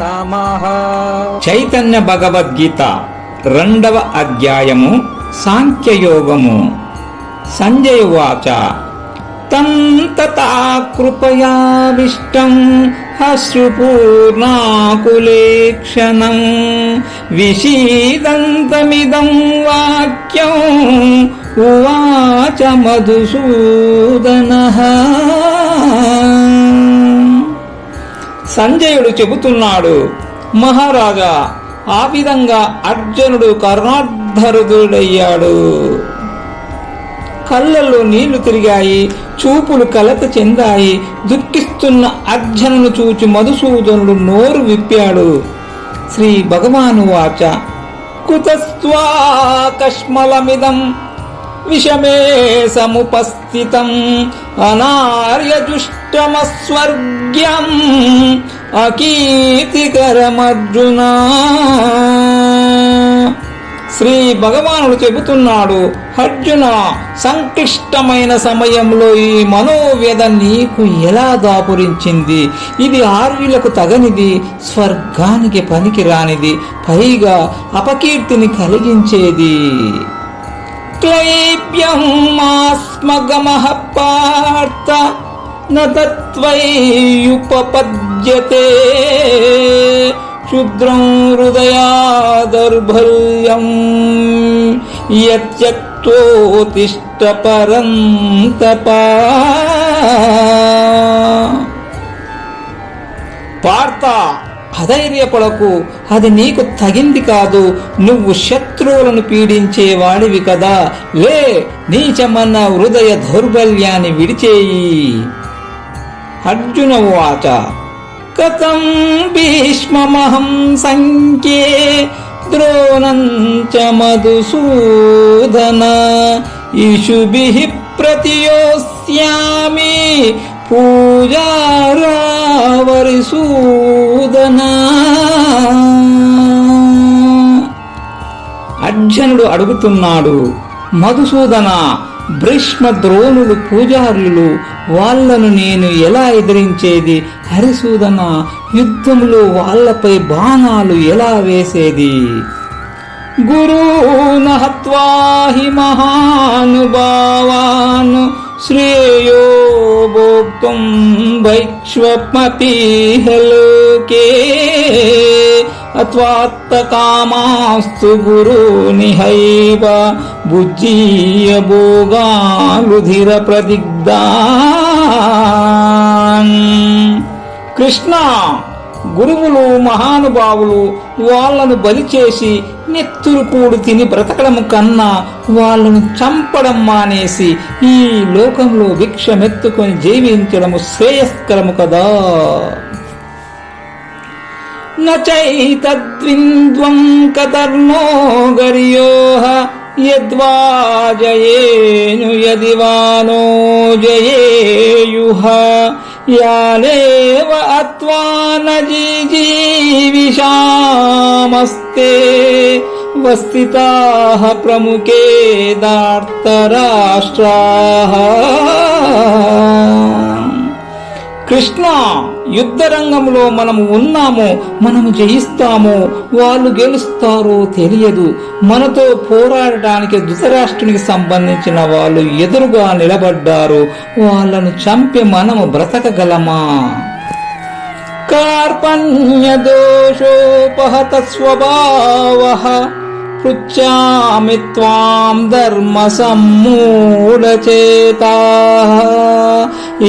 నమః. చైతన్య భగవద్గీత 2వ అధ్యాయము సాంఖ్యయోగము. సంజయ ఉవాచ తం తతా కృపయావిష్టం అశ్రుపూర్ణాకులేక్షణం విషీదంతమిదం వాక్యం ఉవాచ మధుసూదనః. సంజయుడు చెబుతున్నాడు, మహారాజా, ఆ విధంగా అర్జునుడు కరుణార్ధరుడయ్యాడు. కళ్ళల్లో నీళ్లు తిరిగాయి, చూపులు కలత చెందాయి. దుఃఖిస్తున్న అర్జునును చూచి మధుసూదనుడు నోరు విప్పాడు. శ్రీ భగవాను వాచ కుతస్త్వా కష్మలమిదం విషమే సముపస్థితం అనార్యజుష్టమస్వర్గ్యం అకీర్తికరమర్జునా. శ్రీ భగవానుడు చెబుతున్నాడు, అర్జున, సంక్లిష్టమైన సమయంలో ఈ మనోవ్యధ నీకు ఎలా దాపురించింది? ఇది ఆర్యులకు తగనిది, స్వర్గానికి పనికి రానిది, పైగా అపకీర్తిని కలిగించేది. క్లైబ్యం మాస్మగమః పార్థ న తత్వైయుపపద్యతే క్షుద్రం హృదయా దౌర్బల్యం యత్యక్తోతిష్ట పరంతప. పార్థ, అధైర్యపడకు, అది నీకు తగింది కాదు. నువ్వు శత్రువులను పీడించేవాడివి కదా. లే, నీచమన్న హృదయ దౌర్బల్యాన్ని విడిచేయి. అర్జున ఉవాచ కథం భీష్మమహం సంఖ్యే ద్రోణం చ మధుసూదన ఇషుభిః ప్రతియోస్యామి పూజారావరిసూదన. అర్జునుడు అడుగుతున్నాడు, మధుసూదన, భీష్మ ద్రోణులు పూజారులు, వాళ్లను నేను ఎలా ఎదిరించేది? హరిసూదన, యుద్ధంలో వాళ్లపై బాణాలు ఎలా వేసేది? గురూన్ హత్వా హి మహానుభావాన్ శ్రేయో భోక్తుం భైక్ష్వమపీహ లోకే అత్వాత్తకామాస్తు గురూనిహైవ భుజ్జీయ భోగాలుధిర ప్రదిగ్ధాన్. కృష్ణ, గురువులు మహానుభావులు వాళ్లను బలి చేసి నెత్తురు కూడు తిని బ్రతకడం కన్నా వాళ్లను చంపడం మానేసి ఈ లోకంలో భిక్షమెత్తుకొని జీవించడము శ్రేయస్కరము కదా. నచైతద్వింద్వం కతర్నో గర్యోః యద్వా జయేను యదివానో జయేయుః యానేవ అత్వా న జీవిషామస్తే వస్థితాః ప్రముఖే దార్తరాష్ట్రాః. కృష్ణ, యుద్ధరంగంలో మనము ఉన్నామో, మనము జయిస్తామో, వాళ్ళు గెలుస్తారో తెలియదు. మనతో పోరాడటానికి ధృతరాష్ట్రునికి సంబంధించిన వాళ్ళు ఎదురుగా నిలబడ్డారు. వాళ్ళను చంపి మనము బ్రతకగలమా? కార్పణ్య దోషోపహత స్వభావః పృచ్ఛామి త్వాం ధర్మ సమ్మూఢచేతాః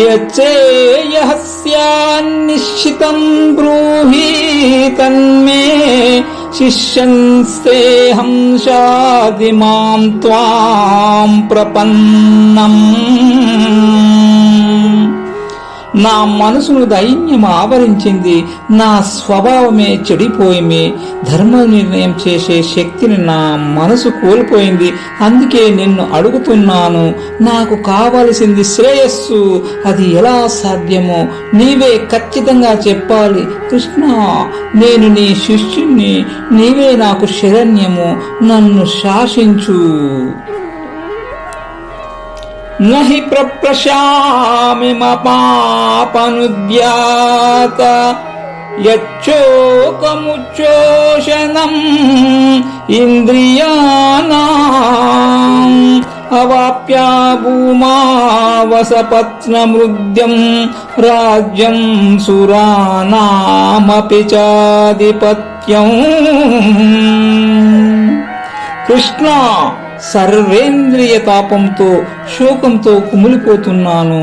యచ్చేయః స్యాన్నిశ్చితం బ్రూహి తన్మే శిష్యంస్తేహం శాధి మాం త్వాం ప్రపన్నం. నా మనసును దైన్యం ఆవరించింది, నా స్వభావమే చెడిపోయింది, ధర్మ నిర్ణయం చేసే శక్తిని నా మనసు కోల్పోయింది. అందుకే నిన్ను అడుగుతున్నాను, నాకు కావలసింది శ్రేయస్సు, అది ఎలా సాధ్యమో నీవే ఖచ్చితంగా చెప్పాలి. కృష్ణ, నేను నీ శిష్యుణ్ణి, నీవే నాకు శరణ్యము, నన్ను శాసించు. నహి ప్రప్రశామి మపాపనుద్యాత యచ్చోకముచ్చోషణం ఇంద్రియాణాం అవాప్య భూమావసపత్నమృద్యం రాజ్యం సురాణామపి చాధిపత్యం. కృష్ణ, సర్వేంద్రియ తాపంతో శోకంతో కుమిలిపోతున్నాను.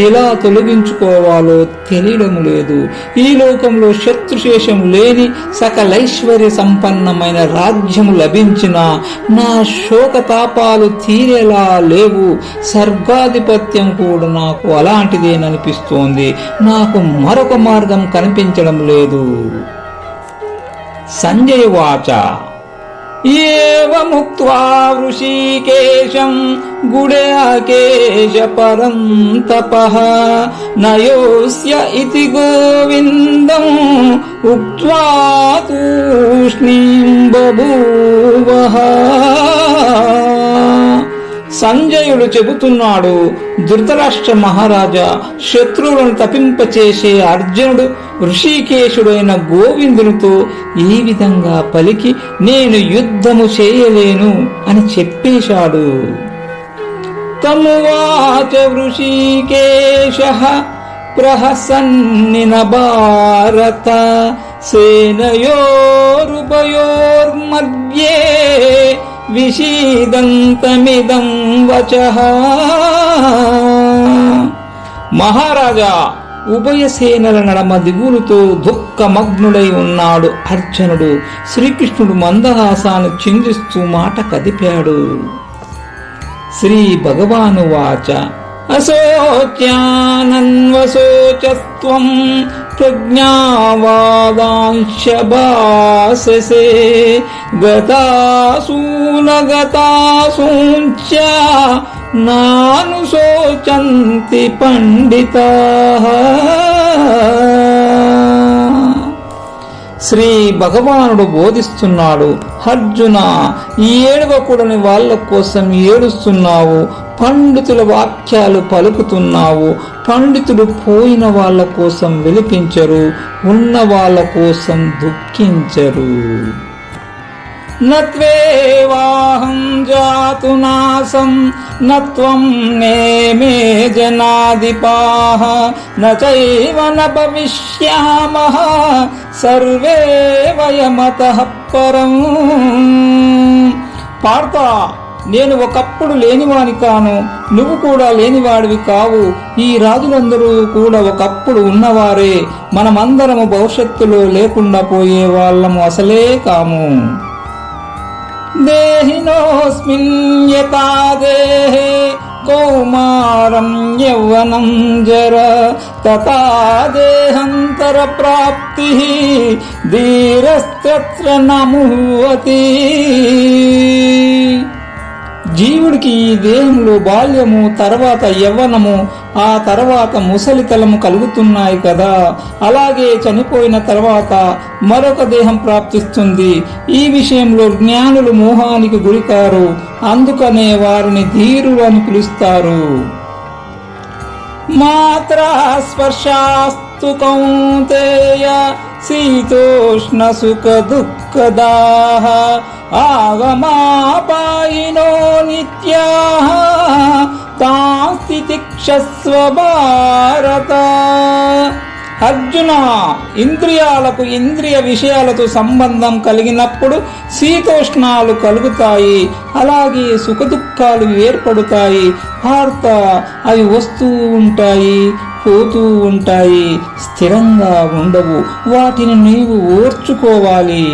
ఎలా తొలగించుకోవాలో తెలియడం లేదు. ఈ లోకంలో శత్రుశేషం లేని సకలైశ్వర్య సంపన్నమైన రాజ్యము లభించిన నా శోకతాపాలు తీరేలా లేవు. స్వర్గాధిపత్యం కూడా నాకు అలాంటిదేననిపిస్తోంది. నాకు మరొక మార్గం కనిపించడం లేదు. సంజయ వాచ ఏవముక్త్వా ఋషికేశం గుడాకేశ పరంతపః నయోస్య ఇతి గోవిందం ఉక్త్వా తూష్ణీం బభూవః. సంజయుడు చెబుతున్నాడు, ధృతరాష్ట్ర మహారాజా, శత్రువులను తపింపచేసే అర్జునుడు ఋషికేశుడైన గోవిందునితో ఈ విధంగా పలికి నేను యుద్ధము చేయలేను అని చెప్పేశాడు. తమువాచ ఋషికేశః ప్రహసన్నిన భారత సేనయోరుభయోర్మధ్యే విషీదంతమిదం వచః. మహారాజా, ఉభయ సేనల నడమ దిగులుతో దుఃఖమగ్నుడై ఉన్నాడు అర్జునుడు. శ్రీకృష్ణుడు మందహాసాన్ని చిందిస్తూ మాట కదిపాడు. శ్రీ భగవానువాచ అశోచ్యానన్వశోచస్త్వం ప్రజ్ఞావాదాంశ భాససే గతాసూనగతాసూంచ నానుశోచంతి పండితాః. శ్రీ భగవానుడు బోధిస్తున్నాడు, అర్జున, ఏడవకూడని వాళ్ళ కోసం ఏడుస్తున్నావు, పండితుల వాక్యాలు పలుకుతున్నావు. పండితుడు పోయిన వాళ్ళ కోసం విలిపించరు, ఉన్న వాళ్ళ కోసం దుఃఖించరు. నత్వేవాహం జాతునాసం నత్వం నేమే జనాధిపాః నచైవ న భవిష్యామః సర్వే వయమతః పరం. పార్తా, నేను ఒకప్పుడు లేనివాని కాను, నువ్వు కూడా లేనివాడివి కావు. ఈ రాజులందరూ కూడా ఒకప్పుడు ఉన్నవారే. మనమందరము భవిష్యత్తులో లేకుండా పోయే వాళ్ళము అసలే కాము. దేహినోస్మిన్ యథా దేహే కౌమారం యౌవనం జర తథా దేహాంతర ప్రాప్తి ధీరస్తత్ర నముహ్యతి. జీవుడికి ఈ దేహంలో బాల్యము, తర్వాత యవ్వనము, ఆ తర్వాత ముసలితలము కలుగుతున్నాయి కదా. అలాగే చనిపోయిన తర్వాత మరొక దేహం ప్రాప్తిస్తుంది. ఈ విషయంలో జ్ఞానులు మోహానికి గురికారు. అందుకనే వారిని ధీరులు అని పిలుస్తారు. మాత్రా స్పర్శాస్తు కౌంతేయ శీతోష్ణ సుఖ దుఃఖదాః ఆగమాపాయినో నిత్యాః తాం తితిక్షస్వ భారత. అర్జున, ఇంద్రియాలకు ఇంద్రియ విషయాలతో సంబంధం కలిగినప్పుడు శీతోష్ణాలు కలుగుతాయి, అలాగే సుఖదుఖాలు ఏర్పడుతాయి. భారత, అవి వస్తూ ఉంటాయి, పోతూ ఉంటాయి, స్థిరంగా ఉండవు. వాటిని నీవు ఓర్చుకోవాలి.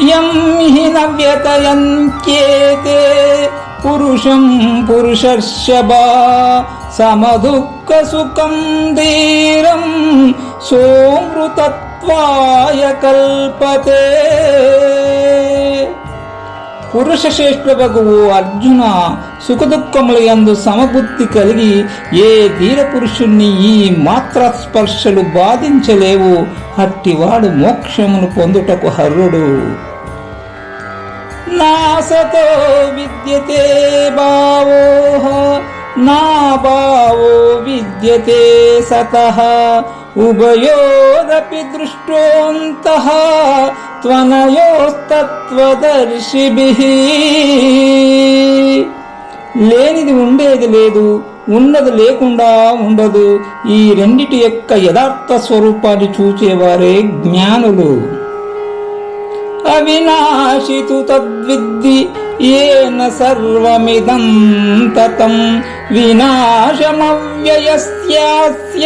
యం హి న వ్యతయంత్యేతే పురుషం పురుషర్షభా సమదుఃఖ సుఖం ధీరం సోమృతత్వాయ కల్పతే. పురుష శ్రేష్ఠుడగు అర్జున, సుఖదుఖముల యందు సమబుద్ధి కలిగి ఏ ధీర పురుషుణ్ణి ఈ మాత్ర స్పర్శలు బాధించలేవు. అట్టివాడు మోక్షమును పొందుటకు హర్రుడు. నాసతో విద్యతే భావో నా భావో విద్యతే సతః ఉభయోరపి దృష్టోంతః త్వనయోస్తత్వదర్శిభిః. లేనిది ఉండేది లేదు, ఉన్నది లేకుండా ఉండదు. ఈ రెండిటి యొక్క యథార్థ స్వరూపాన్ని చూచేవారే జ్ఞానులు. అవినాశితు తద్విద్ధి ఏన సర్వమిదం తతం వినాశమవ్యయస్యాస్య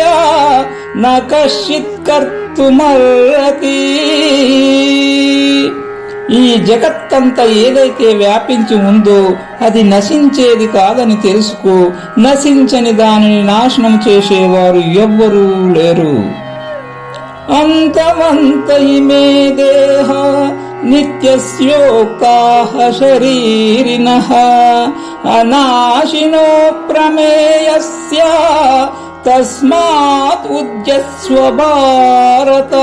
న కశ్చిత్ కర్తుమర్హతి. ఈ జగత్తంతా ఏదైతే వ్యాపించి ఉందో అది నశించేది కాదని తెలుసుకో. నశించని దానిని నాశనం చేసేవారు ఎవ్వరూ లేరు. అంతమంత ఇమే దేహ నిత్యస్యోక్తాః శరీరిణః అనాశినో ప్రమేయస్య తస్మాత్ ఉజ్జస్వ భారత.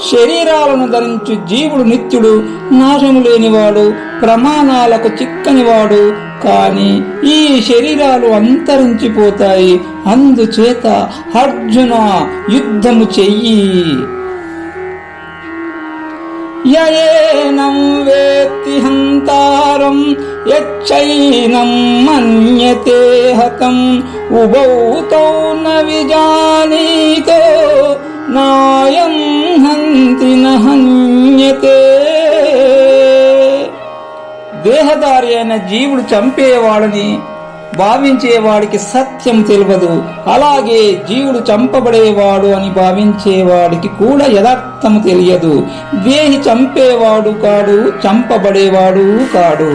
శరీరాలను ధరించు జీవుడు నిత్యుడు, నాశము లేనివాడు, ప్రమాణాలకు చిక్కనివాడు. కాని ఈ శరీరాలు అంతరించిపోతాయి. అందుచేత అర్జున యుద్ధము చెయ్యి. యయేనం వేత్తి హంతారం యచ్చైనం మన్యతే హతం ఉభౌ తౌ న విజానీతో నాయం హంతి న హన్యతే. దేహదారి అయిన జీవుడు చంపేవాడని భావించేవాడికి సత్యం తెలియదు. అలాగే జీవుడు చంపబడేవాడు అని భావించేవాడికి కూడా యథార్థము తెలియదు. దేహి చంపేవాడు కాడు, చంపబడేవాడు కాడు.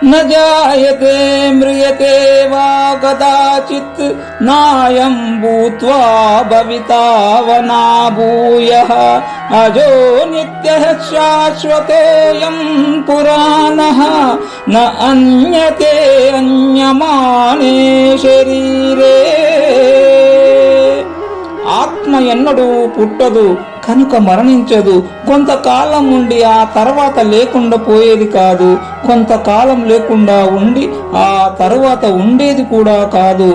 న జాయతే మ్రియతే వా కదాచిత్ నాయం భూత్వా భవితా వనా భూయః అజో నిత్యః శాశ్వతోయం పురాణః న అన్యతే అన్యమానే శరీరే. ఆత్మ ఎన్నడూ పుట్టదు కనుక మరణించదు. కొంతకాలం ఉండి ఆ తర్వాత లేకుండా పోయేది కాదు. కొంతకాలం లేకుండా ఉండి ఆ తర్వాత ఉండేది కూడా కాదు.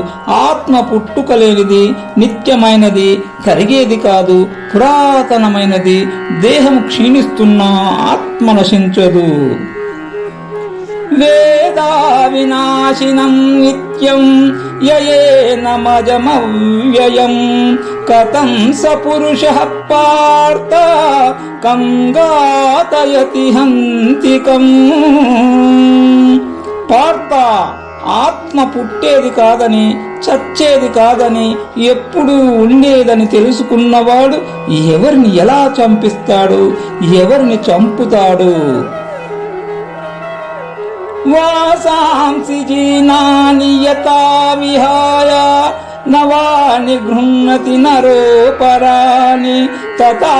ఆత్మ పుట్టుక లేనిది, నిత్యమైనది, తరిగేది కాదు, పురాతనమైనది. దేహం క్షీణిస్తున్నా ఆత్మ నశించదు. వేదా వినాశినం నిత్యం యయేనమజమవ్యయం కథం స పురుషః పార్థ కం ఘాతయతి హంతికం. పార్థ, ఆత్మ పుట్టేది కాదని, చచ్చేది కాదని, ఎప్పుడూ ఉండేదని తెలుసుకున్నవాడు ఎవరిని ఎలా చంపిస్తాడు, ఎవరిని చంపుతాడు? వాసాంసి జీనాని యథా విహాయ నవాని గృహ్ణతి నరోపరాని తథా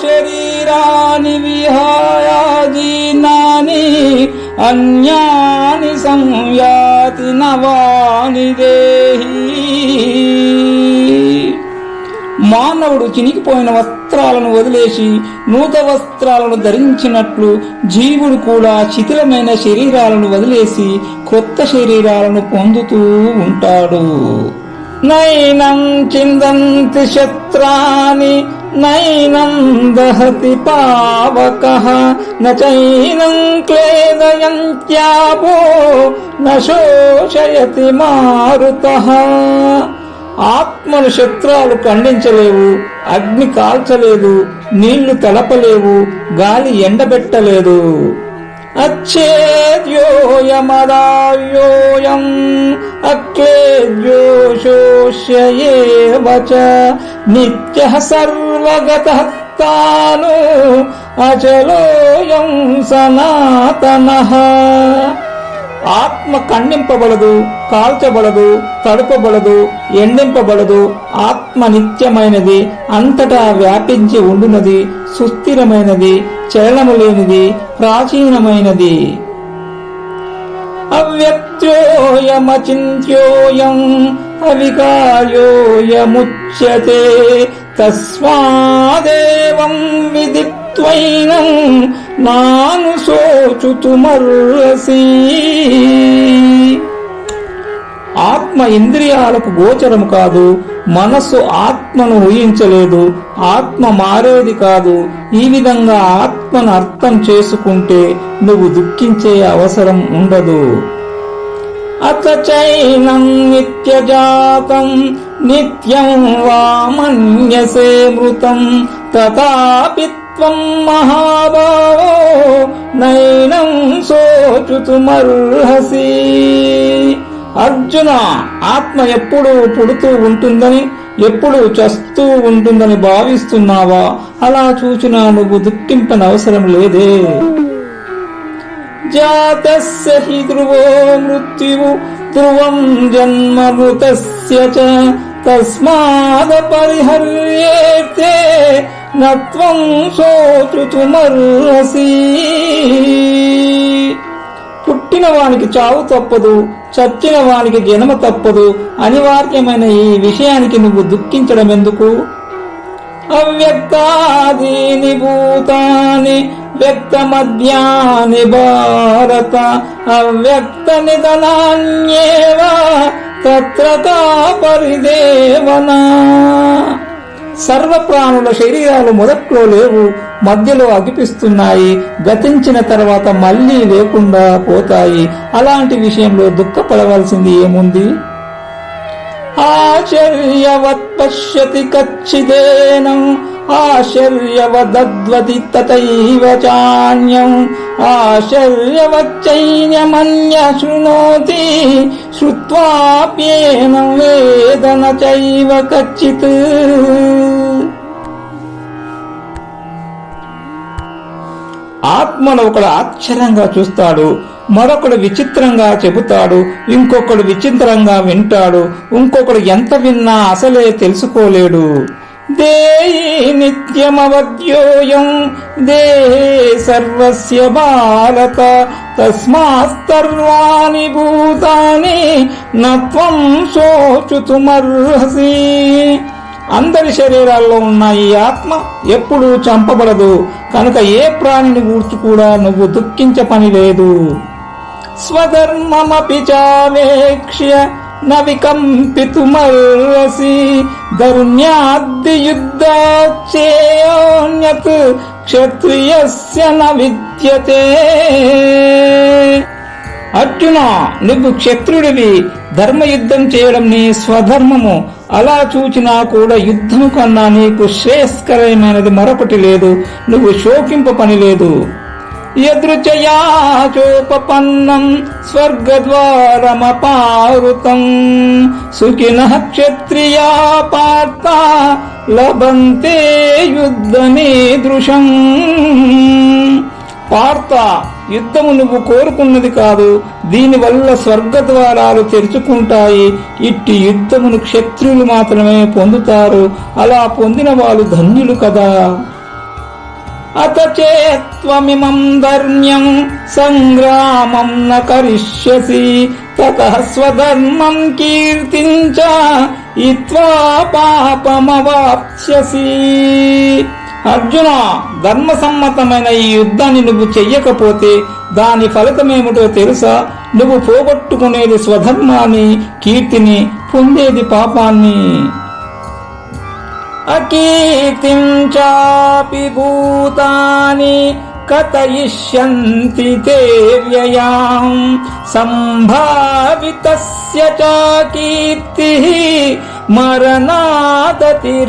శరీరాని విహాయ జీనాని అన్యాని సంయాతి నవాని దేహి. మానవుడు చినిగిపోయిన వస్త్రాలను వదిలేసి నూతన వస్త్రాలను ధరించినట్లు జీవుడు కూడా శిథిలమైన శరీరాలను వదిలేసి కొత్త శరీరాలను పొందుతూ ఉంటాడు. నైనం చిందంతి శస్త్రాని నైనం దహతి పావకః నచైనం క్లేదయంత్యాపో న శోషయతి మారుతః. ఆత్మను శస్త్రాలు ఖండించలేవు, అగ్ని కాల్చలేదు, నీళ్లు తలపలేవు, గాలి ఎండబెట్టలేదు. అచ్ఛేద్యోయమదావ్యోయం అక్లేద్యో శోష్యేవ చ నిత్యః సర్వగతః తాను అచలోయం సనాతనః. ఆత్మ ఖండింపబడదు, కాల్చబడదు, తడుపబడదు, ఎండింపబడదు. ఆత్మ నిత్యమైనది, అంతటా వ్యాపించి ఉండునది, సుస్థిరమైనది, చలనము లేనిది, ప్రాచీనమైనది. అవ్యక్తోయమచింత్యోయం అవికార్యోయముచ్యతే తస్మాదేవం విదిత్వైనం నాను శోచుతుమర్హసి. ఆత్మ ఇంద్రియాలకు గోచరం కాదు. మనస్సు ఆత్మను ఊహించలేదు. ఆత్మ మారేది కాదు. ఈ విధంగా ఆత్మను అర్థం చేసుకుంటే నువ్వు దుఃఖించే అవసరం ఉండదు. అత చైనం నిత్యజాతం నిత్యం వా మన్యసే మృతం తథాపి త్వం మహాబావో నైనం శోచుతుమర్హసి. అర్జున, ఆత్మ ఎప్పుడు పుడుతూ ఉంటుందని, ఎప్పుడు చస్తూ ఉంటుందని భావిస్తున్నావా? అలా చూచినా నువ్వు దుఃఖింపనవసరం లేదే. జాతస్య హి ధ్రువో మృత్యువు ధ్రువం జన్మ మృతస్య చ తస్మాదపరిహర్యేతే నత్వం శోచుతుమర్హసి. పుట్టిన వానికి చావు తప్పదు, చచ్చిన వానికి జన్మ తప్పదు. అనివార్యమైన ఈ విషయానికి నువ్వు దుఃఖించడం ఎందుకు? అవ్యక్తాదీని భూతాని వ్యక్తమద్యాని భారత అవ్యక్త నిధనాన్యేవ తత్ర కా పరిదేవనా. సర్వ ప్రాణుల శరీరాలు మొదట్లో లేవు, మధ్యలో అగిపిస్తున్నాయి, గతించిన తర్వాత మళ్లీ లేకుండా పోతాయి. అలాంటి విషయంలో దుఃఖపడవలసింది ఏముంది? ఆశ్చర్యవత్ పశ్యతి కచ్చిదేనం ఆశ్చర్యవదద్వతి తథైవ చాన్యం ఆశ్చర్యవచ్చైన్యమన్య శృణోతి శ్రుత్వాప్యేనం వేద న చైవ కచ్చిత్. ఆత్మను ఒకడు ఆశ్చర్యంగా చూస్తాడు, మరొకడు విచిత్రంగా చెబుతాడు, ఇంకొకడు విచిత్రంగా వింటాడు, ఇంకొకడు ఎంత విన్నా అసలే తెలుసుకోలేడు. దేహి నిత్యమవద్యోయం దేహే సర్వస్య భారత తస్మాస్తర్వాణి భూతాని నత్వం శోచుతుమర్హసి. అందరి శరీరాల్లో ఉన్న ఈ ఆత్మ ఎప్పుడూ చంపబడదు కనుక ఏ ప్రాణిని గూర్చి కూడా నువ్వు దుఃఖించ పని లేదు. స్వధర్మమపి చావేక్ష్య న వికంపితుమర్హసి ధర్మ్యాద్ది యుద్ధాచ్చేయోన్యత్ క్షత్రియస్య న విద్యతే. అర్జున, నువ్వు క్షత్రుడివి, ధర్మయుద్ధం చేయడం నీ స్వధర్మము. అలా చూచినా కూడా యుద్ధము కన్నా నీకు శ్రేయస్కరమైనది మరొకటి లేదు. నువ్వు శోకింప పని లేదు. యదృచయా చోపపన్నం స్వర్గద్వారమపావృతం సుఖినః క్షత్రియా పార్థ లభంతే యుద్ధమీదృశం. పార్థ, యుద్ధము నువ్వు కోరుకున్నది కాదు, దీనివల్ల స్వర్గద్వారాలు తెరుచుకుంటాయి. ఇట్టి యుద్ధమును క్షత్రియులు మాత్రమే పొందుతారు. అలా పొందిన వాళ్ళు ధన్యులు కదా. అత చేత్వమిమం ధర్మ్యం సంగ్రామం న కరిష్యసి తతః స్వధర్మం కీర్తించ ఇత్వా పాపమవాప్స్యసి. అర్జున, ధర్మసమ్మతమైన ఈ యుద్ధాన్ని నువ్వు చెయ్యకపోతే దాని ఫలితమేమిటో తెలుసా? నువ్వు పోగొట్టుకునేది స్వధర్మాన్ని, కీర్తిని, పొందేది పాపాన్ని. అకీర్తిం చాపి భూతాని కథయిష్యంతి తే వ్యయాం సంభావితస్య చ కీర్తిః మరణాదతిరిచ్యతే.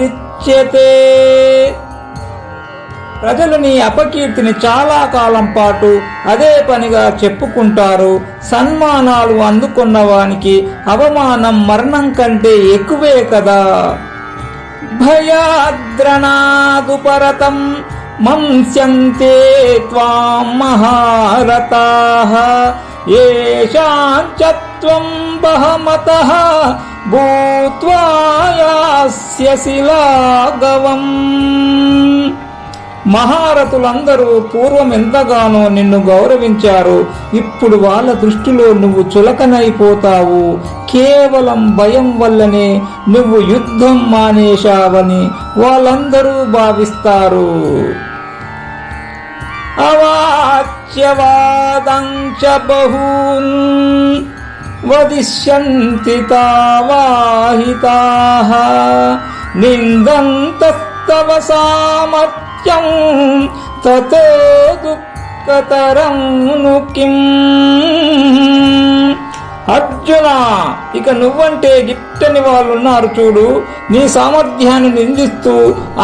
ప్రజలు నీ అపకీర్తిని చాలా కాలం పాటు అదే పనిగా చెప్పుకుంటారు. సన్మానాలు అందుకున్న వానికి అవమానం మరణం కంటే ఎక్కువే కదా. భయాద్రణాదుపరతం మంస్యంతే త్వాం మహారతాః ఏషాంచ త్వం బహమతః భూత్వా యాస్యసి లాఘవం. మహారథులందరూ పూర్వం ఎంతగానో నిన్ను గౌరవించారు. ఇప్పుడు వాళ్ళ దృష్టిలో నువ్వు చులకనైపోతావు. కేవలం భయం వల్లనే నువ్వు యుద్ధం మానేశావని వాళ్ళందరూ భావిస్తారు. అవాచ్యవాదంచ బహూన్ వదిష్యంతి తావాహితాః నిందంతస్తవ సామర్థ్యం తతో దుఃఖతరం ను కిం. అర్జున, ఇక నువ్వంటే గిట్టని వాళ్ళు ఉన్నారు చూడు, నీ సామర్థ్యాన్ని నిందిస్తూ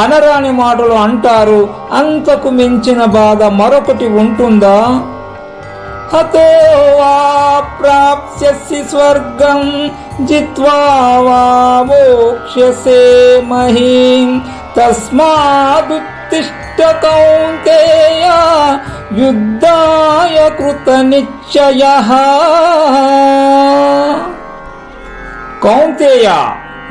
అనరాని మాటలు అంటారు. అంతకు మించిన బాధ మరొకటి ఉంటుందా? హతో వా ప్రాప్స్యసి స్వర్గం జిత్వా వా మోక్ష్యసే మహీం తస్మాదుత్తిష్ఠ కౌంతేయ యుద్ధాయ కృత నిశ్చయః. కౌంతేయ,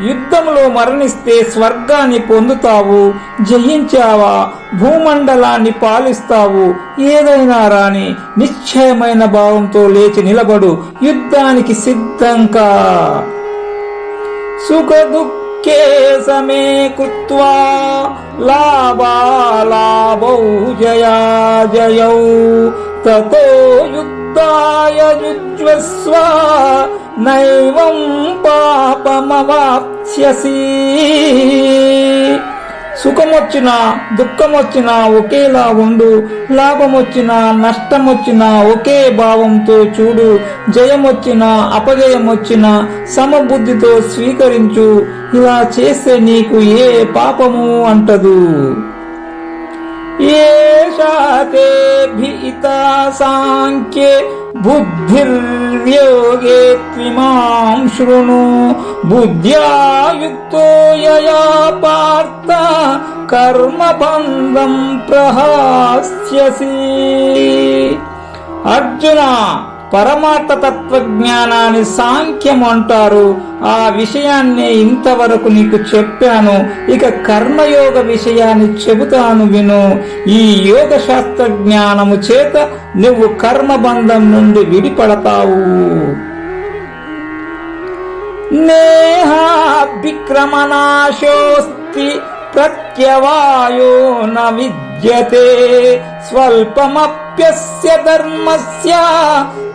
యుద్ధంలో మరణిస్తే స్వర్గాన్ని పొందుతావు, జయించావా భూమండలాన్ని పాలిస్తావు. ఏదైనా రాని నిశ్చయమైన భావంతో లేచి నిలబడు, యుద్ధానికి సిద్ధంకా. సుఖ దుఃఖే సమే కృత్వా లాభాలాభౌ జయాజయౌ తతో యుద్ధాయ యుజ్వస్వ నైవం పాపమవాప్స్యసి. సుఖమొచ్చినా దుఃఖమొచ్చినా ఒకేలా ఉండు, లాభమొచ్చినా నష్టమొచ్చినా ఒకే భావంతో చూడు, జయమొచ్చినా అపజయమొచ్చినా సమబుద్ధితో స్వీకరించు. ఇలా చేస్తే నీకు ఏ పాపము అంటదు. ఏషాతే భీతా సాంఖ్యే బుద్ధిర్యోగే త్విమాం శృణు బుద్ధ్యా యుక్తో యయా పార్థ కర్మబంధం ప్రహాస్యసి. అర్జున, పరమార్థ తత్వజ్ఞానాన్ని సాంఖ్యం అంటారు. ఆ విషయాన్ని ఇంతవరకు నీకు చెప్పాను. ఇక కర్మయోగ విషయాన్ని చెబుతాను విను. ఈ యోగ శాస్త్ర జ్ఞానము చేత నువ్వు కర్మబంధం నుండి విడిపడతావు. నేహాభిక్రమనాశోస్తి ప్రత్యవాయో న విద్యతే స్వల్పమప్యస్య ధర్మస్య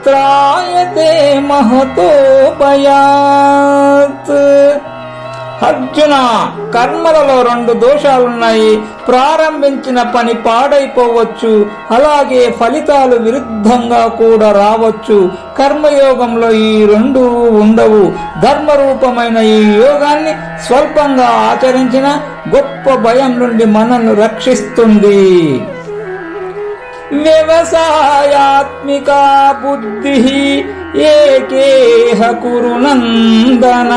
త్రాయతే మహతో భయాత్. అర్జున, కర్మలలో రెండు దోషాలున్నాయి. ప్రారంభించిన పని పాడైపోవచ్చు, అలాగే ఫలితాలు విరుద్ధంగా కూడా రావచ్చు. కర్మయోగంలో ఈ రెండు ఉండవు. ధర్మరూపమైన ఈ యోగాన్ని స్వల్పంగా ఆచరించిన గొప్ప భయం నుండి మనల్ని రక్షిస్తుంది. వ్యవసాయాత్మికా బుద్ధి ఏకేహ కురు నందన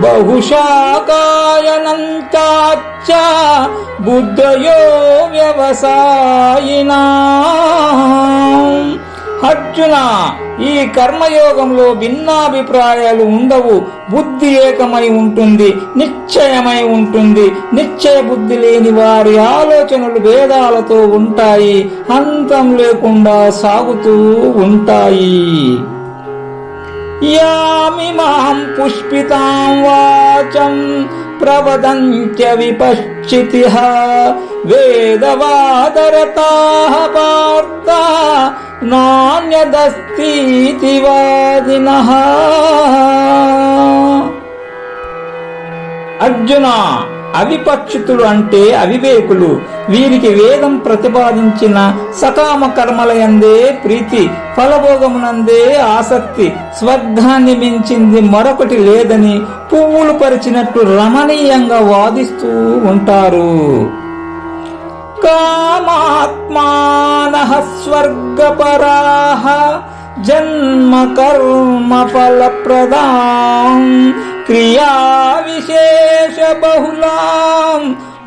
బహుశాకాయనంతాచ్చ బుద్ధయో వ్యవసాయినా. అర్జున, ఈ కర్మయోగంలో భిన్నాభిప్రాయాలు ఉండవు. బుద్ధి ఏకమై ఉంటుంది, నిశ్చయమై ఉంటుంది. నిశ్చయ బుద్ధి లేని వారి ఆలోచనలు భేదాలతో ఉంటాయి, అంతం లేకుండా సాగుతూ ఉంటాయి. యామిమాం పుష్పితాం వాచం ప్రవదంత్య విపశ్చితిః వేదవాదరతాః పార్థ నాన్యదస్తితి వాదినః. అర్జున, అవిపక్షితులు అంటే అవివేకులు. వీరికి వేదం ప్రతిపాదించిన సకామ కర్మలయందే ప్రీతి, ఫలభోగమునందే ఆసక్తి, స్వర్గాన్ని మించింది మరొకటి లేదని పువ్వులు పరిచినట్టు రమణీయంగా వాదిస్తూ ఉంటారు. కామాత్మానః స్వర్గపరాః జన్మ కర్మ ఫలప్రదాం క్రియా విశేష బహుళాం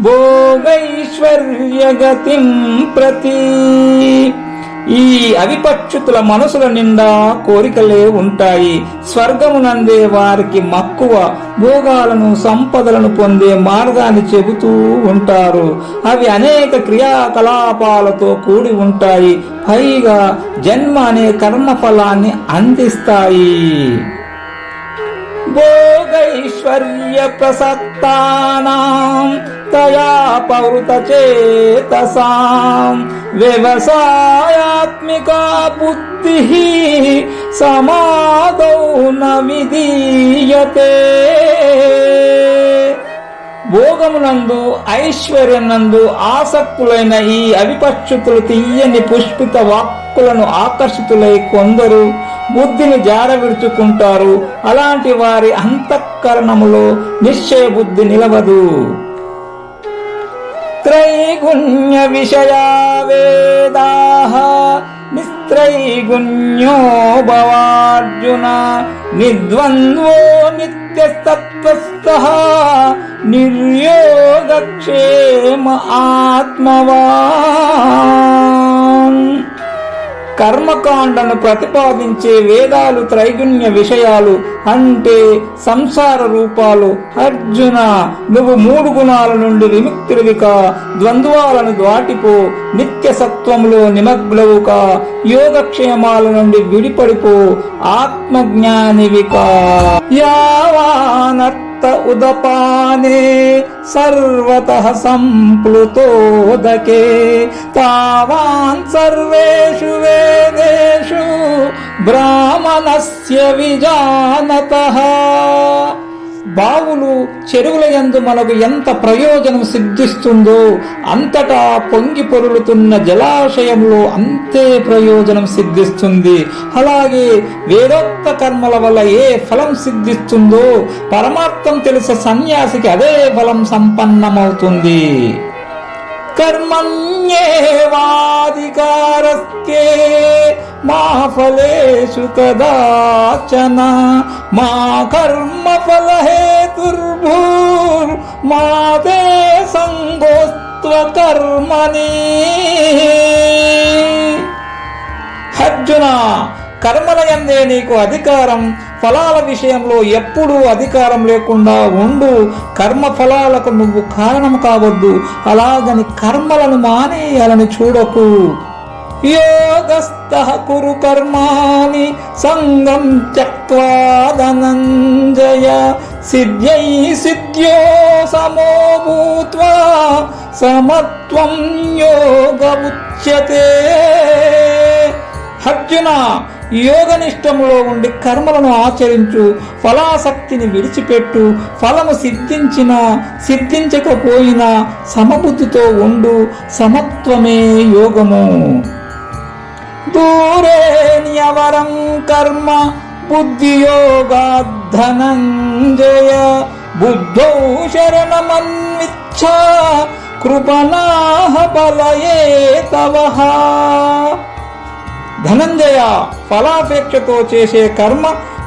భోగైశ్వర్యగతిం ప్రతి. ఈ అవిపక్షితుల మనసుల నిండా కోరికలే ఉంటాయి. స్వర్గమునందే వారికి మక్కువ, భోగాలను సంపదలను పొందే మార్గాన్ని చెబుతూ ఉంటారు. అవి అనేక క్రియాకలాపాలతో కూడి ఉంటాయి. పైగా జన్మ అనే కర్మఫలాన్ని అందిస్తాయి. భోగైశ్వర్య ప్రసక్తానాం తయా పౌరుత చేతసాం వ్యవసాయాత్మికా బుద్ధి సమాదౌ న విధీయతే. భోగమునందు ఐశ్వర్యనందు ఆసక్తులైన ఈ అవిపచ్యుతులు తీయని పుష్పిత వాక్కులను ఆకర్షితులై కొందరు బుద్ధిని జారవిడుచుకుంటారు. అలాంటి వారి అంతఃకరణములో నిశ్చయ బుద్ధి నిలవదు. త్రైగుణ్య విషయా వేదాః నిస్త్రైగుణ్యో భవార్జున నిర్ద్వంద్వో నిత్యసత్వస్థః నిర్యోగక్షేమ ఆత్మవాన్. కర్మకాండను ప్రతిపాదించే వేదాలు త్రైగుణ్య విషయాలు అంటే సంసార రూపాలు. అర్జున, నువ్వు 3 గుణాల నుండి విముక్తుడివికా, ద్వంద్వాలను దాటిపో, నిత్య సత్వంలో నిమగ్నవుకా, యోగక్షేమాల నుండి విడిపడిపో, ఆత్మజ్ఞానివికా. యావానర్థ ఉదపానే సర్వతః సంప్లుతోదకే తావాన్ సర్వేషు వేదేషు బ్రాహ్మణస్య విజానతః. బావులు చెరువుల యందు మనకు ఎంత ప్రయోజనం సిద్ధిస్తుందో అంతటా పొంగి పొరులుతున్న జలాశయంలో అంతే ప్రయోజనం సిద్ధిస్తుంది. అలాగే వేదోక్త కర్మల వల్ల ఏ ఫలం సిద్ధిస్తుందో పరమార్థం తెలిసే సన్యాసికి అదే ఫలం సంపన్నమవుతుంది. కర్మణ్యేవాధికారస్తే మా ఫలేషు కదాచన మా కర్మ ఫల హేతుర్భూర్ మా తే సంగోస్త్వ కర్మణి. అర్జున, కర్మల యందే నీకు అధికారం, ఫలాల విషయంలో ఎప్పుడూ అధికారం లేకుండా ఉండు. కర్మ ఫలాలకు నువ్వు కారణం కావద్దు. అలాగని కర్మలను మానేయాలని చూడకు. యోగస్థః కురు కర్మాణి సంగం త్యక్త్వా ధనంజయ సిద్ధ్యై సిద్ధ్యో సమో భూత్వా సమత్వం యోగ ఉచ్యతే. అర్జున, యోగనిష్టములో ఉండి కర్మలను ఆచరించు, ఫలాసక్తిని విడిచిపెట్టు. ఫలము సిద్ధించినా సిద్ధించకపోయినా సమబుద్ధితో ఉండు. సమత్వమే యోగము. దూరే న్యవరం కర్మ బుద్ధియోగాద్ ధనంజయ బుద్ధౌ శరణమన్విచ్ఛ కృపణాః బలయే తవః. ధనంజయ, ఫలాపేక్షతో చేసే కర్మ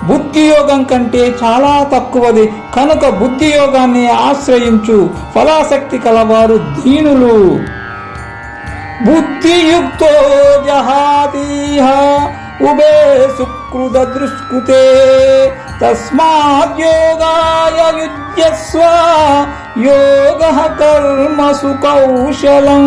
బుద్ధియోగం కంటే చాలా తక్కువది. కనుక బుద్ధియోగాన్ని ఆశ్రయించు. ఫలాసక్తి కలవారు దీనులు. బుద్ధియుక్తో జహాతీహ ఉభే సుకృత దృష్కృతే తస్మాద్ యోగాయ యుజ్యస్వ యోగః కర్మసు కౌశలం.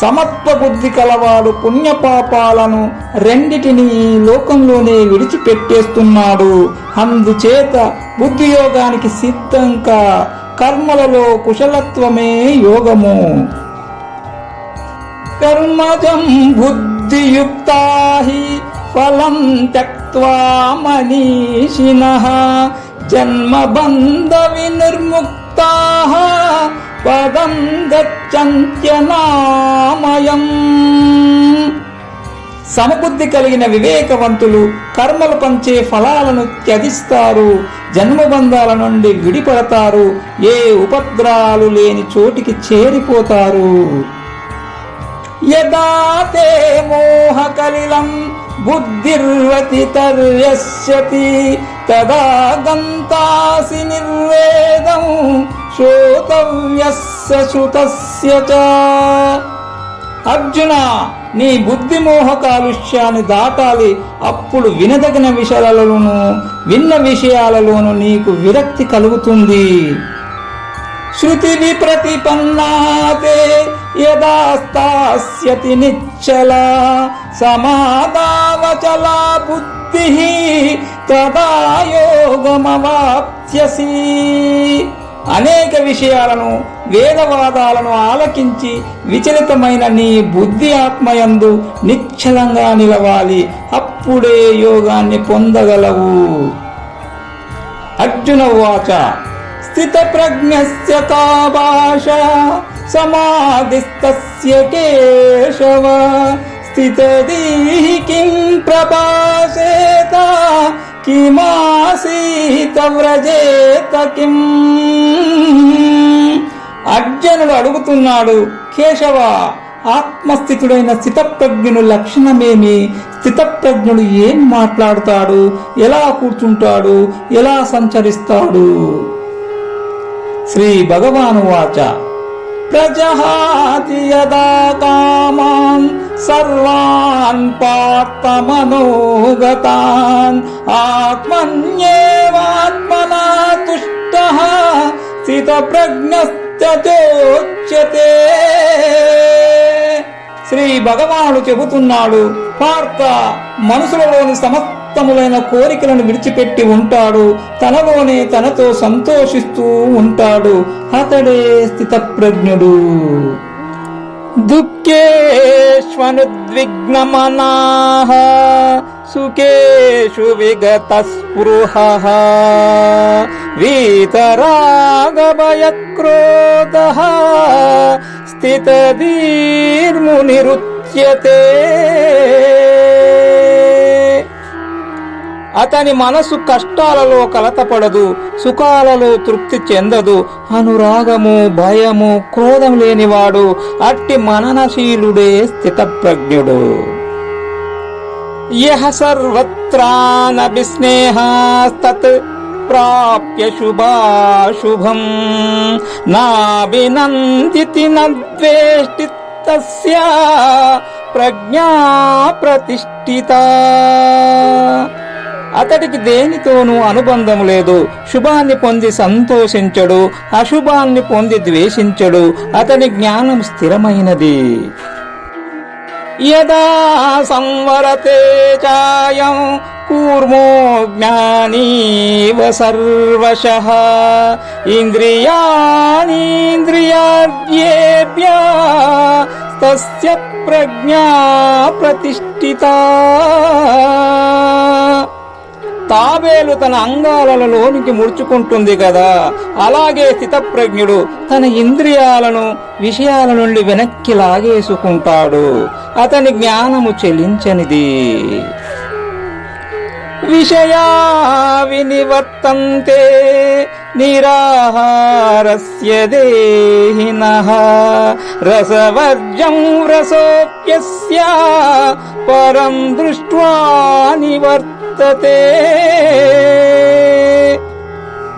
సమత్వ బుద్ధి కలవాడు పుణ్యపాపాలను రెండిటిని లోకంలోనే విడిచిపెట్టేస్తున్నాడు. అందుచేత బుద్ధియోగానికి సిద్ధంగా కర్మలలో కుశలత్వమే యోగము. కర్మజం బుద్ధియుక్తా హి ఫలం త్యక్త్వా మనీషిణః జన్మబంధ వినిర్ముక్తాః పదం గచ్చంత్యనామయం. సమబుద్ధి కలిగిన వివేకవంతులు కర్మలు పంచే ఫలాలను త్యజిస్తారు, జన్మబంధాల నుండి విడిపడతారు, ఏ ఉపద్రవాలు లేని చోటికి చేరిపోతారు. యదా తే మోహ కలిలం బుద్ధిర్వతితర్యస్యతి తదా గంతాసి నిర్వేదం శ్రోతవ్యస్య శృతస్య చ. అర్జున, నీ బుద్ధి మోహ కాలుష్యాన్ని దాటాలి. అప్పుడు వినదగిన విషయాలలోనూ విన్న విషయాలలోనూ నీకు విరక్తి కలుగుతుంది. శృతి విప్రతిపన్నాతే యదా స్థాస్యతి నిశ్చల సమాదావచలా బుద్ధిః తదా యోగమవాప్స్యసి. అనేక విషయాలను వేదవాదాలను ఆలకించి విచలితమైన నీ బుద్ధి ఆత్మయందు నిశ్చలంగా నిలవాలి. అప్పుడే యోగాన్ని పొందగలవు. అర్జున ఉవాచ స్థితప్రజ్ఞస్య కా భాష సమాధిస్తస్య కేశవ స్థితధీః కిం ప్రభాషేత కిమాసీత వ్రజేత కిం. అర్జునుడు అడుగుతున్నాడు, కేశవ, ఆత్మస్థితుడైన స్థితప్రజ్ఞుని లక్షణమేమి? స్థితప్రజ్ఞుడు ఏం మాట్లాడుతాడు, ఎలా కూర్చుంటాడు, ఎలా సంచరిస్తాడు? శ్రీ భగవాను వాచ ప్రజహాతి యదా కామాన్ సర్వాన్ పార్థ మనోగతాన్ ఆత్మన్యేవాత్మనా తుష్టః స్థితప్రజ్ఞశ్చోచ్యతే. శ్రీ భగవానుడు చెబుతున్నాడు, పార్థ, మనసులలోని సమస్తములైన కోరికలను విడిచిపెట్టి ఉంటాడు, తనలోనే తనతో సంతోషిస్తూ ఉంటాడు, అతడే స్థితప్రజ్ఞుడు. దుఃఖేష్వనుద్విగ్నమనాః సుఖేషు విగతస్పృహః వీతరాగభయక్రోధః స్థితధీర్మునిరుచ్యతే. అతని మనసు కష్టాలలో కలతపడదు, సుఖాలలో తృప్తి చెందదు. అనురాగము, భయము, క్రోధం లేనివాడు అట్టి మననశీలుడే స్థితప్రజ్ఞుడు. యః సర్వత్రానభిస్నేహాస్తత్ ప్రాప్య శుభాశుభం నాభినందితి నద్వేష్టి తస్య ప్రజ్ఞా ప్రతిష్ఠిత. అతడికి దేనితోనూ అనుబంధం లేదు, శుభాన్ని పొంది సంతోషించడు, అశుభాన్ని పొంది ద్వేషించడు. అతని జ్ఞానం స్థిరమైనది. యదా సంవరతే చాయం కూర్మో జ్ఞానీవ సర్వశః ఇంద్రియాణీంద్రియార్థ్యేభ్యः తస్య ప్రజ్ఞా ప్రతిష్ఠిత. తాబేలు తన అంగాలలోనికి ముడుచుకుంటుంది కదా, అలాగే స్థితప్రజ్ఞుడు తన ఇంద్రియాలను విషయాల నుండి వెనక్కి లాగేసుకుంటాడు. అతని జ్ఞానము చెలించనిది. విషయా వినివర్తంతే నిరాహారస్య దేహినః రసవర్జం రసోప్యస్య పరం దృష్ట్వా నివర్తతే.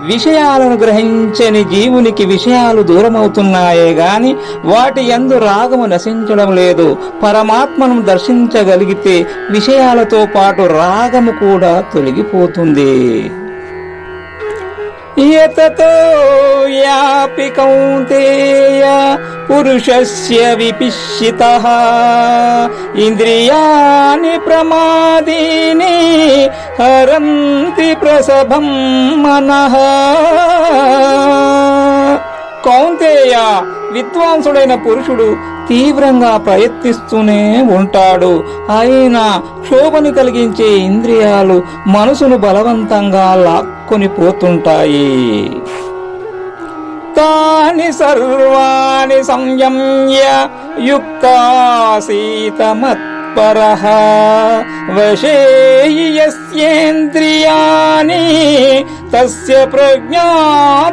విషయాలను గ్రహించని జీవునికి విషయాలు దూరమవుతున్నాయే గాని వాటి యందు రాగము నశించడం లేదు. పరమాత్మను దర్శించగలిగితే విషయాలతో పాటు రాగము కూడా తొలగిపోతుంది. యతతో యాపి కౌంతేయ పురుషస్య విపిషితః ఇంద్రియాణి ప్రమాదీని హరంతి ప్రసభం మనః. కౌంతేయ, విద్వాంసుడైన పురుషుడు తీవ్రంగా ప్రయత్నిస్తూనే ఉంటాడు. అయినా క్షోభను కలిగించే ఇంద్రియాలు మనసును బలవంతంగా లాక్కొని పోతుంటాయి. తాని సర్వాణి సంయమ్య యుక్తాసీత మత్పరః వశే యస్యేంద్రియాణి తస్య ప్రజ్ఞా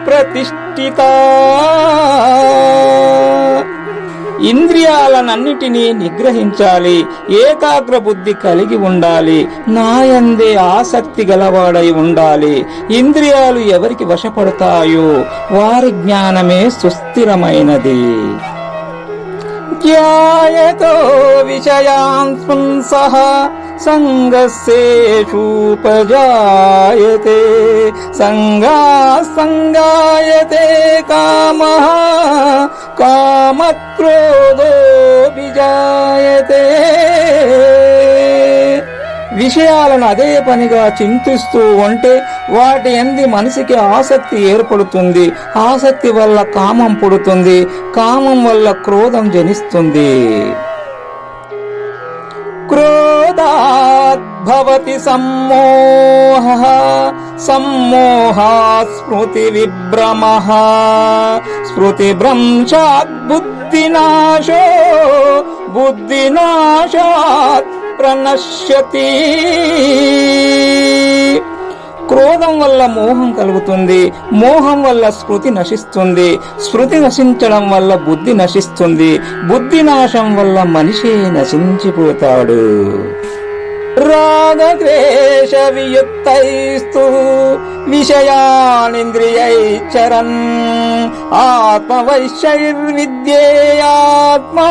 ప్రతిష్ఠిత. ఇంద్రియాలనన్నిటినీ నిగ్రహించాలి, ఏకాగ్ర బుద్ధి కలిగి ఉండాలి, నాయందే ఆసక్తి గలవాడై ఉండాలి. ఇంద్రియాలు ఎవరికి వశపడతాయో వారి జ్ఞానమే సుస్థిరమైనది. ధ్యాయతో విషయాన్ పుంసః సంగస్యేషూపజాయతే సంగాయతే కామః కామక్రోధో విజాయతే. విషయాలను అదే పనిగా చింతిస్తూ ఉంటే వాటి యందు మనిషికి ఆసక్తి ఏర్పడుతుంది. ఆసక్తి వల్ల కామం పుడుతుంది. కామం వల్ల క్రోధం జనిస్తుంది. క్రోధాత్ భవతి సమ్మోహః, సమ్మోహాత్ స్మృతి విభ్రమః, స్మృతి భ్రంశాత్ బుద్ధినాశో, బుద్ధినాశాత్ ప్రణశ్యతి. క్రోధం వల్ల మోహం కలుగుతుంది. మోహం వల్ల స్మృతి నశిస్తుంది. స్మృతి నశించడం వల్ల బుద్ధి నశిస్తుంది. బుద్ధి నాశం వల్ల మనిషి నశించిపోతాడు. రాగద్వేష వియుక్తైస్తు విషయానింద్రియైశ్చరన్, ఆత్మవైశ్యైర్విద్యేయాత్మా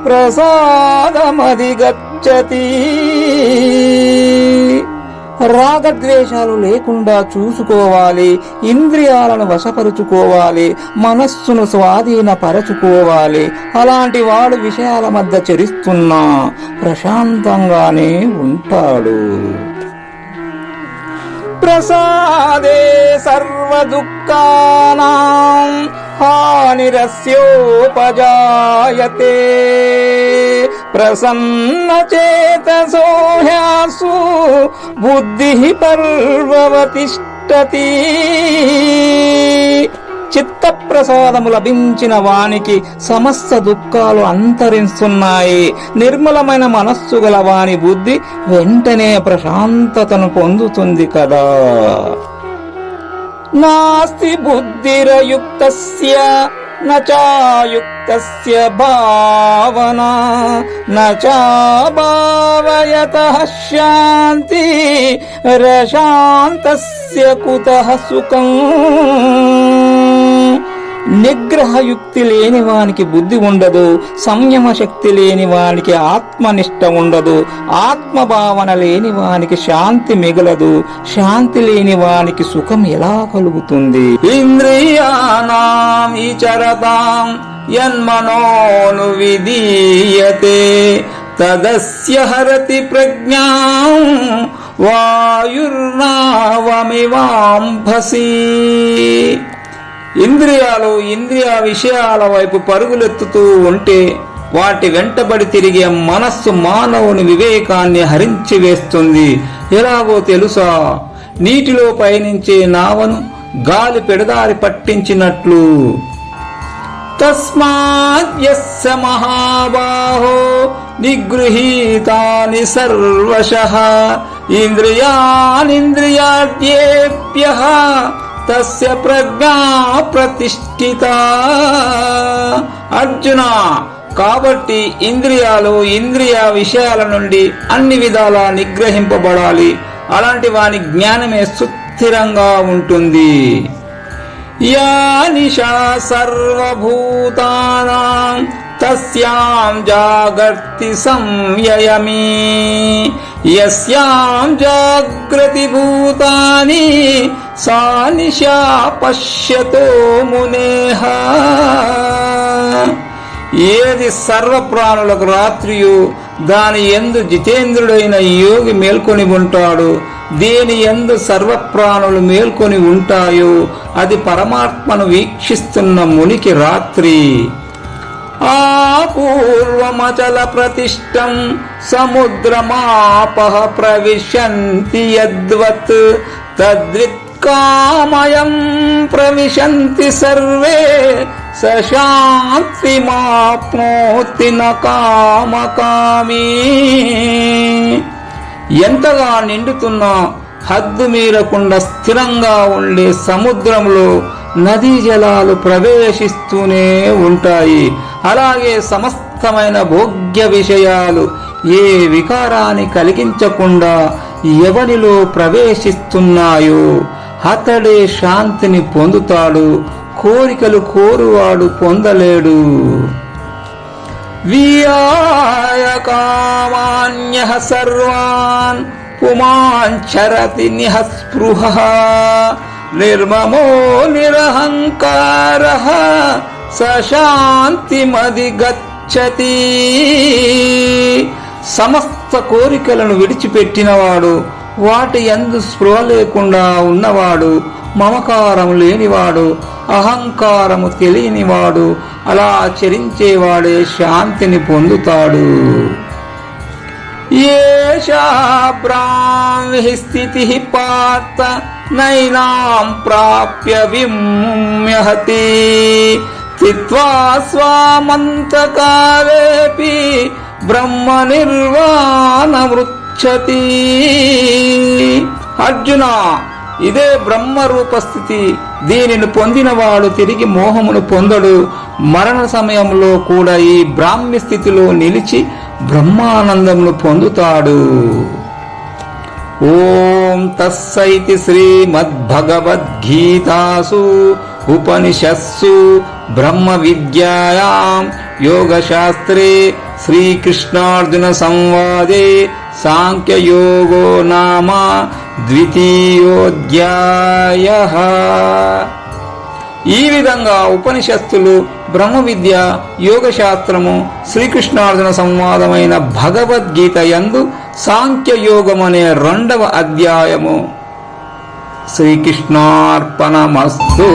ప్రసాదమధిగచ్చతి. రాగద్వేషాలు లేకుండా చూసుకోవాలి. ఇంద్రియాలను వశపరుచుకోవాలి. మనస్సును స్వాధీనపరచుకోవాలి. అలాంటి వాడు విషయాల మధ్య చరిస్తున్నా ప్రశాంతంగానే ఉంటాడు. ప్రసాదే సర్వ దుఃఖానాం హానిరస్యోపజాయతే, ప్రసన్న చేతసో హ్యాసు బుద్ధిః పర్వవతిష్ఠతి. చిత్త ప్రసాదము లభించిన వానికి సమస్త దుఃఖాలు అంతరిస్తున్నాయి. నిర్మలమైన మనస్సు గల వాని బుద్ధి వెంటనే ప్రశాంతతను పొందుతుంది కదా. నాస్తి బుద్ధిరయుక్తస్య నచాయుక్తస్య భావనా, నచాభావయతః శాంతి రశాంతస్య కుతః సుఖం. నిగ్రహయుక్తి లేని వానికి బుద్ధి ఉండదు. సంయమ శక్తి లేని వానికి ఆత్మనిష్ట ఉండదు. ఆత్మభావన లేని వానికి శాంతి మిగలదు. శాంతి లేని వానికి సుఖం ఎలా కలుగుతుంది? ఇంద్రియానాం విచరతాం యన్మనోను విధీయతే, తదస్య హరతి ప్రజ్ఞాం వాయుర్నావమివాంభసి. ఇంద్రియాలు ఇంద్రియ విషయాల వైపు పరుగులెత్తుతూ ఉంటే వాటి వెంటబడి తిరిగే మనస్సు మానవుని వివేకాన్ని హరించి వేస్తుంది. ఎలాగో తెలుసా? నీటిలో పయనించే నావను గాలి పెడదారి పట్టించినట్లు. తస్మాత్ యస్య మహాబాహో నిగృహీతాని సర్వశః ఇంద్రియానింద్రియార్థ్యేభ్యః తస్య ప్రజ్ఞా ప్రతిష్ఠిత. అర్జున, కాబట్టి ఇంద్రియాలు ఇంద్రియ విషయాల నుండి అన్ని విధాలా నిగ్రహింపబడాలి. అలాంటి వాని జ్ఞానమే సుస్థిరంగా ఉంటుంది. యా నిశా సర్వభూతానాం తస్యాం జాగర్తి సంయయమి, యస్యాం జాగ్రతి భూతాని సా నిశా పశ్యతో మునేః. ఏది సర్వప్రాణులకు రాత్రియు దాని యందు జితేంద్రుడైన యోగి మేల్కొని ఉంటాడు. దేని యందు సర్వప్రాణులు మేల్కొని ఉంటాయో అది పరమాత్మను వీక్షిస్తున్న మునికి రాత్రి. ఆపూర్వమచల ప్రతిష్టం సముద్రమాపః ప్రవిశంతి యద్వత్, తద్విత్కామయం ప్రవిశంతి సర్వే సశాంతిమాప్నోతి న కామకామీ. ఎంతగా నిండుతున్నా హద్దు మీరకుండా స్థిరంగా ఉండే సముద్రంలో నదీ జలాలు ప్రవేశిస్తూనే ఉంటాయి. అలాగే సమస్తమైన భోగ్య విషయాలు ఏ వికారాన్ని కలిగించకుండా ఎవరిలో ప్రవేశిస్తున్నాయో అతడే శాంతిని పొందుతాడు. కోరికలు కోరువాడు పొందలేడు. వియాయ కామాన్యః సర్వాన్ పుమాంచరతి నిఃస్పృహః, నిర్మమో నిరహంకారః సశాంతిమధిగచ్చతి. సమస్త సమస్త కోరికలను విడిచిపెట్టినవాడు, వాటి యందు స్పృహ లేకుండా ఉన్నవాడు, మమకారము లేనివాడు, అహంకారము తెలియనివాడు, అలా చరించేవాడే శాంతిని పొందుతాడు. ఏషా బ్రాహ్మి స్థితి పార్థ నైనాం ప్రాప్య విముహ్యతి స్థిత్వా స్వామంతకాలేపి బ్రహ్మ నిర్వాణమృచ్చతి. అర్జున, ఇదే బ్రహ్మ రూపస్థితి. దీనిని పొందినవాడు తిరిగి మోహమును పొందడు. మరణ సమయంలో కూడా ఈ బ్రాహ్మ్య స్థితిలో నిలిచి బ్రహ్మానందమును పొందుతాడు. ఓం తస్సైతి శ్రీమద్భగవద్గీతాసు ఉపనిషత్సు బ్రహ్మ విద్యాయాం యోగశాస్త్రే శ్రీకృష్ణార్జున సంవాదే సాంఖ్యయోగో నామ ద్వితీయోధ్యాయః. ఈ విధంగా ఉపనిషత్తులు, బ్రహ్మ విద్య, యోగశాస్త్రము, శ్రీకృష్ణార్జున సంవాదమైన భగవద్గీత యందు సాంఖ్యయోగమనే 2వ అధ్యాయము. శ్రీకృష్ణార్పణమస్తు.